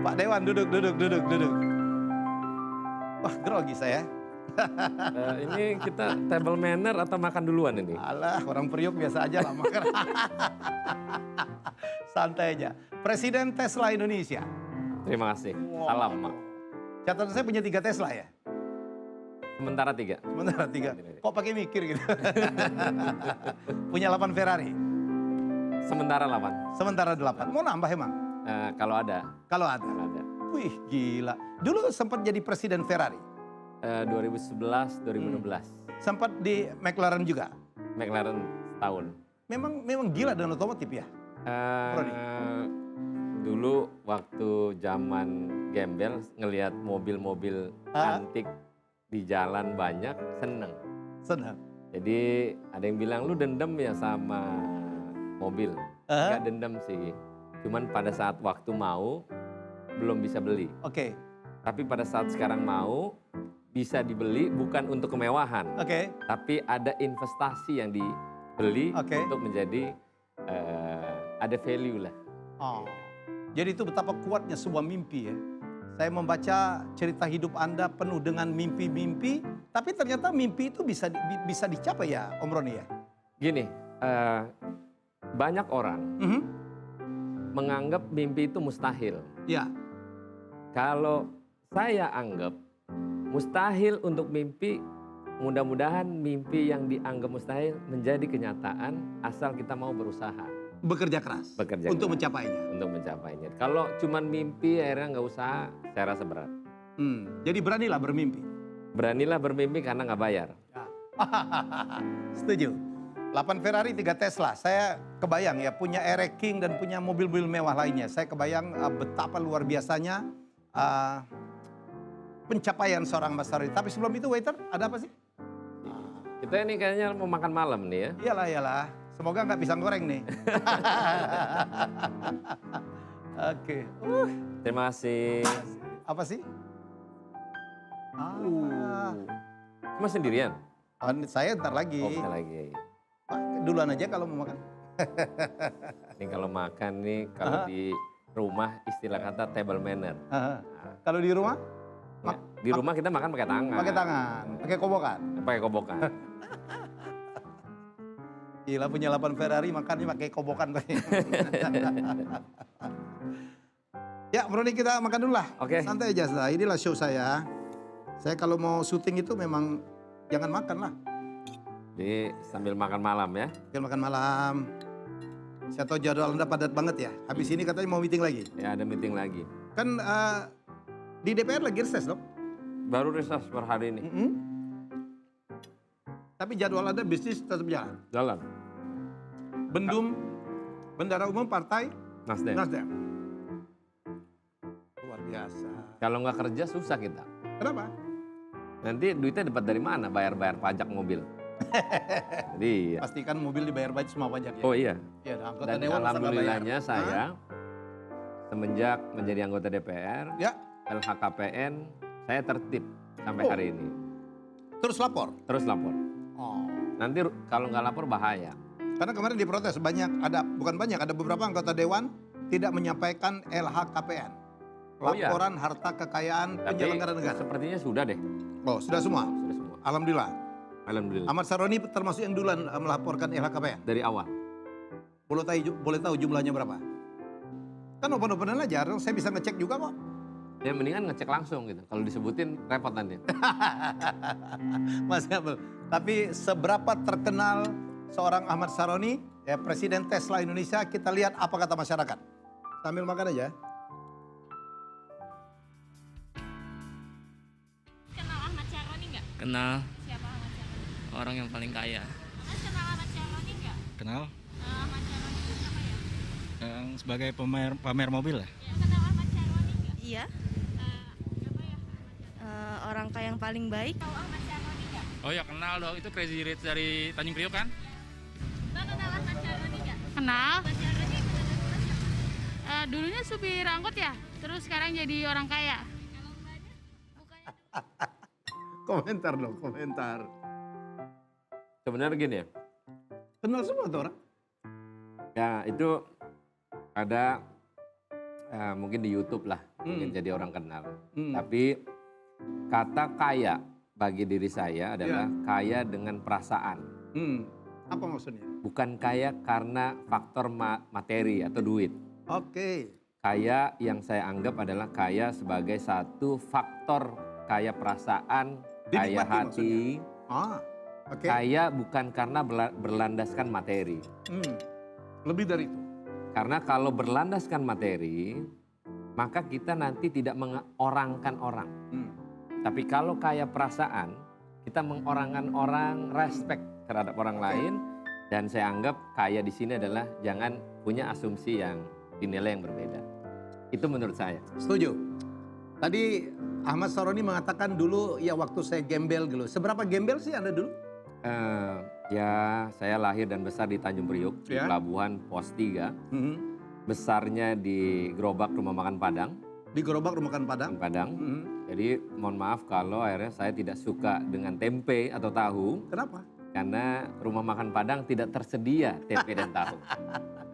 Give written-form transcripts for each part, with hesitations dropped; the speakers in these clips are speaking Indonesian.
Pak Dewan, duduk, duduk, duduk, duduk. Wah, grogi saya. Ini kita table manner atau makan duluan ini? Alah, orang Priok biasa aja lah makan. Santai aja. Presiden Tesla Indonesia. Terima kasih. Salam, Mak. Catatan saya punya 3 Tesla ya? Sementara 3. Sementara 3. Kok pakai mikir gitu? Punya 8 Ferrari. Sementara 8. Sementara 8. Mau nambah emang? Kalau ada. Kalau ada. Kalau ada. Wih, gila. Dulu sempat jadi presiden Ferrari. 2011, 2016. Sempat di McLaren juga. McLaren setahun. Memang gila dengan otomotif ya? Brody. Dulu waktu zaman gembel ngelihat mobil-mobil antik di jalan banyak, seneng. Senang. Jadi ada yang bilang lu dendam ya sama mobil. Nggak dendam sih. Cuman pada saat waktu mau belum bisa beli. Oke. Tapi pada saat sekarang mau bisa dibeli bukan untuk kemewahan. Oke. Tapi ada investasi yang dibeli untuk menjadi ada value lah. Oh. Jadi itu betapa kuatnya sebuah mimpi ya. Saya membaca cerita hidup Anda penuh dengan mimpi-mimpi, tapi ternyata mimpi itu bisa dicapai ya, Om Roni ya. Gini, banyak orang menganggap mimpi itu mustahil. Ya. Kalau saya anggap mustahil untuk mimpi, mudah-mudahan mimpi yang dianggap mustahil menjadi kenyataan asal kita mau berusaha. Bekerja keras untuk mencapainya. Untuk mencapainya. Kalau cuman mimpi akhirnya nggak usaha, saya rasa berat. Jadi beranilah bermimpi. Beranilah bermimpi karena nggak bayar. Ya. Setuju. 8 Ferrari, 3 Tesla. Saya kebayang ya punya Eric King dan punya mobil-mobil mewah lainnya. Saya kebayang betapa luar biasanya pencapaian seorang Mas Saroni. Tapi sebelum itu waiter, ada apa sih? Kita ini kayaknya mau makan malam nih ya. Iyalah. Semoga nggak pisang goreng nih. Oke. Terima kasih. Apa sih? Cuma sendirian? Saya ntar lagi. Oh, ntar lagi. Duluan aja kalau mau makan. Ini kalau makan nih, kalau di rumah istilah kata table manner. Kalau di rumah? Di rumah kita makan pakai tangan. Pakai tangan, pakai kobokan. Pakai kobokan. Gila punya 8 Ferrari makannya pakai kobokan. Ya, Broni kita makan dulu lah. Oke. Santai aja, inilah show saya. Saya kalau mau syuting itu memang jangan makan lah. Jadi sambil makan malam ya. Sambil makan malam. Saya tahu jadwal Anda padat banget ya. Habis ini katanya mau meeting lagi. Ya ada meeting lagi. Kan di DPR lagi reses dong? Baru reses per hari ini. Tapi jadwal Anda bisnis tetap jalan? Jalan. Bendara Umum Partai Nasdem. Luar biasa. Kalau nggak kerja susah kita. Kenapa? Nanti duitnya dapat dari mana bayar-bayar pajak mobil? Jadi pastikan mobil dibayar semua pajak ya? Oh iya. Ya, dan alhamdulillahnya saya semenjak menjadi anggota DPR, LHKPN, saya tertib sampai hari ini. Terus lapor? Terus lapor. Oh. Nanti kalau nggak lapor bahaya. Karena kemarin diprotes ada beberapa anggota dewan tidak menyampaikan LHKPN. Laporan harta kekayaan penyelenggara negara. Sepertinya sudah deh. Oh, sudah semua? Sudah semua. Alhamdulillah. Alhamdulillah. Ahmad Saroni termasuk yang duluan melaporkan LHKPN? Dari awal. Boleh tahu jumlahnya berapa? Kan open-openan aja, saya bisa ngecek juga kok. Ya mendingan ngecek langsung gitu. Kalau disebutin repot nanti. Mas Abel. Tapi seberapa terkenal seorang Ahmad Saroni, ya Presiden Tesla Indonesia, kita lihat apa kata masyarakat. Sambil makan aja. Kenal Ahmad Saroni nggak? Kenal. Siapa Ahmad Saroni? Orang yang paling kaya. Mas kenal Ahmad Saroni nggak? Kenal. Ahmad Saroni itu siapa ya? Yang sebagai pamer mobil ya. Kenal Ahmad Saroni nggak? Iya. Siapa ya? Orang kaya yang paling baik. Tahu Ahmad Saroni nggak? Oh ya kenal dong, itu Crazy Rich dari Tanjung Priok kan? Lo kenal Ahmad Saroni nggak? Kenal. Ahmad Saroni benar-benar siapa? Dulunya supir angkot ya, terus sekarang jadi orang kaya. Kalau mbaknya bukannya Komentar dong, komentar. Sebenarnya gini ya. Kenal semua tuh orang? Ya itu ada mungkin di YouTube lah, mungkin jadi orang kenal. Hmm. Tapi kata kaya bagi diri saya adalah kaya dengan perasaan. Hmm. Apa maksudnya? Bukan kaya karena faktor materi atau duit. Oke. Kaya yang saya anggap adalah kaya sebagai satu faktor kaya perasaan, kaya Dinikmati hati. Ah, oke. Kaya bukan karena berlandaskan materi. Hmm. Lebih dari itu. Karena kalau berlandaskan materi, maka kita nanti tidak mengorangkan orang. Hmm. Tapi kalau kaya perasaan, kita mengorangkan orang, respect terhadap orang lain. Dan saya anggap kaya di sini adalah jangan punya asumsi yang dinilai yang berbeda. Itu menurut saya. Setuju. Tadi Ahmad Saroni mengatakan dulu ya waktu saya gembel dulu. Seberapa gembel sih Anda dulu? Ya saya lahir dan besar di Tanjung Priuk, di Ya. Pelabuhan Pos 3. Hmm. Besarnya di gerobak rumah makan Padang. Di gerobak rumah makan Padang. Padang. Hmm. Jadi mohon maaf kalau akhirnya saya tidak suka dengan tempe atau tahu. Kenapa? Karena rumah makan Padang tidak tersedia tempe dan tahu.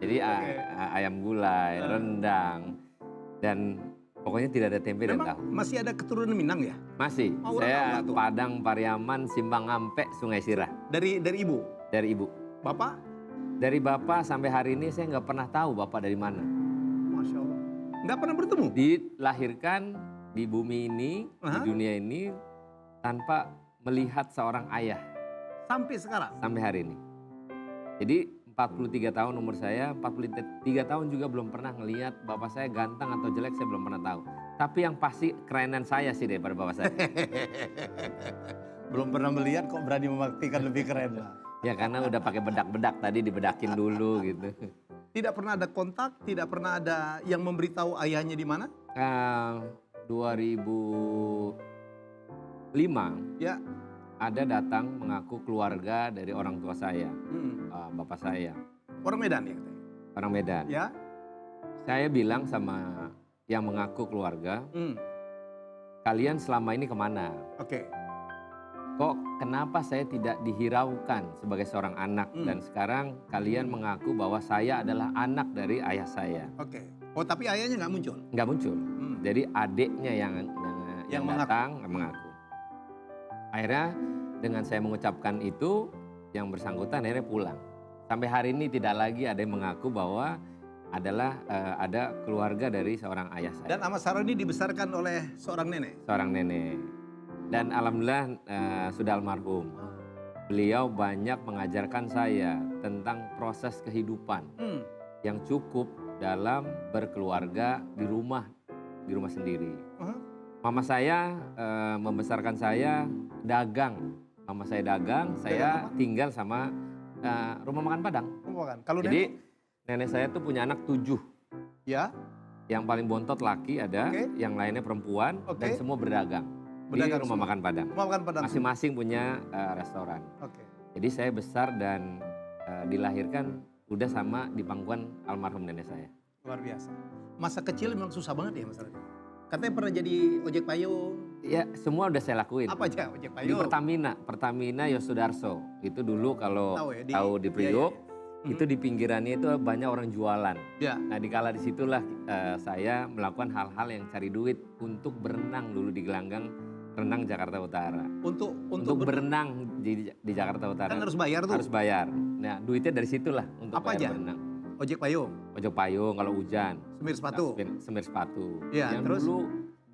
Jadi ayam gulai, rendang, dan pokoknya tidak ada tempe dan Memang tahu. masih ada keturunan Minang ya? Masih, Oh, saya orang apa tuh? Padang, Pariaman, Simpang Ampe, Sungai Sirah. Dari ibu? Dari ibu. Bapak? Dari bapak sampai hari ini saya nggak pernah tahu bapak dari mana. Masya Allah. Nggak pernah bertemu? Dilahirkan di bumi ini, di Aha. dunia ini, tanpa melihat seorang ayah Sampai sekarang? sampai hari ini. Jadi 43 tahun umur saya, 43 tahun juga belum pernah ngelihat bapak saya ganteng atau jelek, saya belum pernah tahu. Tapi yang pasti kerenan saya sih daripada bapak saya. Belum pernah melihat kok berani membuktikan lebih keren lah. Ya karena udah pakai bedak-bedak tadi, dibedakin dulu gitu. Tidak pernah ada kontak, tidak pernah ada yang memberitahu ayahnya di mana? 2005 Ya. ada datang mengaku keluarga dari orang tua saya, Hmm. bapak saya, Orang Medan ya katanya? orang Medan. Ya. Saya bilang sama yang mengaku keluarga, Hmm. kalian selama ini kemana? Oke. Kok kenapa saya tidak dihiraukan sebagai seorang anak dan sekarang kalian mengaku bahwa saya adalah anak dari ayah saya? Oke. Oh tapi ayahnya nggak muncul? Nggak muncul. Hmm. Jadi adiknya yang mengaku. datang mengaku. Akhirnya dengan saya mengucapkan itu, yang bersangkutan akhirnya pulang. Sampai hari ini tidak lagi ada yang mengaku bahwa adalah ada keluarga dari seorang ayah saya. Dan Ahmad Saroni dibesarkan oleh seorang nenek? Seorang nenek. Dan alhamdulillah sudah almarhum. Beliau banyak mengajarkan saya tentang proses kehidupan Hmm. yang cukup dalam berkeluarga di rumah sendiri. Aha. Mama saya membesarkan saya dagang. Mama saya dagang, saya tinggal sama rumah makan Padang. Oh, kan. Kalau Jadi nenek? nenek saya tuh punya anak 7. Ya. Yang paling bontot laki ada, Oke. yang lainnya perempuan, Oke. dan semua berdagang. Berdagang di rumah semua. makan Padang. Rumah makan Padang. Masing-masing punya restoran. Oke. Jadi saya besar dan dilahirkan udah sama di pangkuan almarhum nenek saya. Luar biasa. Masa kecil memang susah banget ya Mas Saroni? Katanya pernah jadi ojek payung. Ya semua udah saya lakuin. Apa aja ojek Di payung? Pertamina Yosudarso. Itu dulu kalau Tahu ya, tahu di Priok, iya. itu di pinggirannya itu banyak orang jualan. Ya. Nah dikala disitulah saya melakukan hal-hal yang cari duit untuk berenang dulu di gelanggang renang Jakarta Utara. Untuk berenang di Jakarta Utara. Kan harus bayar tuh. Harus bayar. Nah duitnya dari situlah untuk Apa bayar aja? berenang. Ojek payung, Ojek payung kalau hujan. semir sepatu. Semir sepatu. Iya, Yang terus? dulu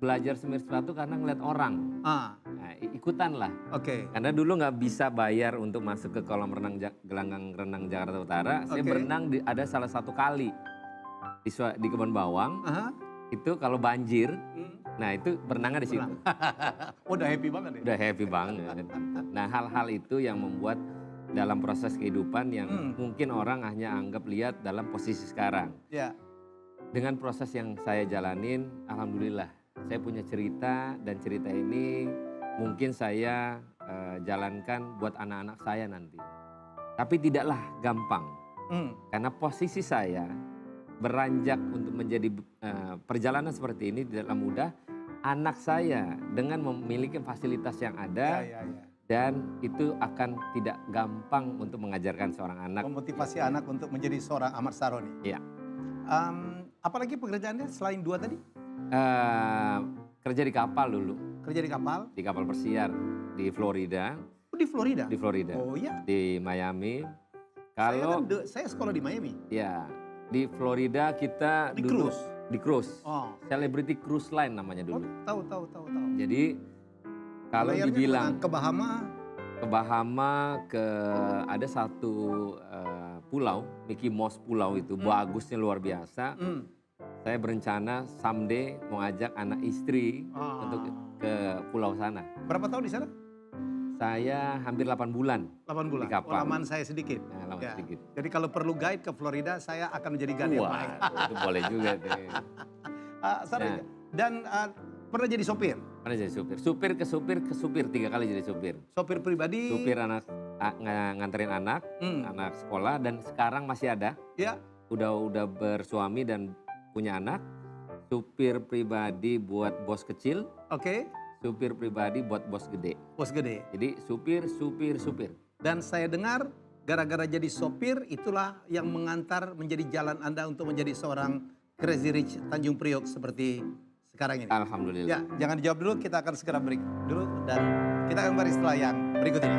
belajar semir sepatu karena ngeliat orang. Ah, Nah, ikutan lah. oke. Karena dulu nggak bisa bayar untuk masuk ke kolam renang gelanggang renang Jakarta Utara. Saya Oke. berenang ada salah satu kali di Kebon Bawang. Aha. Itu kalau banjir, Hmm. nah itu berenangnya di situ. Oh, udah happy banget ya. Udah happy banget. Nah hal-hal itu yang membuat dalam proses kehidupan yang mungkin orang hanya anggap lihat dalam posisi sekarang. Ya. Dengan proses yang saya jalanin, alhamdulillah saya punya cerita dan cerita ini mungkin saya jalankan buat anak-anak saya nanti. Tapi tidaklah gampang Hmm. karena posisi saya beranjak untuk menjadi perjalanan seperti ini tidaklah mudah. Anak saya dengan memiliki fasilitas yang ada Ya. dan itu akan tidak gampang untuk mengajarkan seorang anak. Memotivasi anak untuk menjadi seorang Ahmad Saroni. Iya. Apalagi pekerjaannya selain 2 tadi? Kerja di kapal dulu, Kerja di kapal? di kapal persiar di Florida, Oh, di Florida? di Florida, Oh iya? di Miami. Saya, Kalau saya sekolah di Miami. ya di Florida kita Di dulu cruise? di cruise, Oh, Celebrity Cruise Line namanya oh dulu. tahu. Jadi kalau Layarnya dibilang kemana? Ke Bahama? ke Bahama, ada satu pulau, Mickey Mouse Pulau itu bagusnya luar biasa. Hmm. Saya berencana someday mau ajak anak istri Ah. untuk ke pulau sana. Berapa tahun di sana? Saya hampir 8 bulan. 8 bulan. Di kapal. Pengalaman saya sedikit. Nah, lama Ya. sedikit. Jadi kalau perlu guide ke Florida, saya akan menjadi guide yang baik. Wah, itu boleh juga tuh. Sorry. Nah. Dan pernah jadi sopir? Mana jadi supir? Supir ke supir ke supir, 3 kali jadi supir. Sopir pribadi? Supir nganterin anak, Hmm. anak sekolah, dan sekarang masih ada. Ya. Udah bersuami dan punya anak. Supir pribadi buat bos kecil, Oke. supir pribadi buat bos gede. Bos gede. Jadi supir. Dan saya dengar gara-gara jadi sopir itulah yang mengantar menjadi jalan Anda untuk menjadi seorang Crazy Rich Tanjung Priok seperti sekarang ini. Alhamdulillah. Ya, jangan dijawab dulu, kita akan segera break dulu dan kita akan kembali setelah yang berikut ini.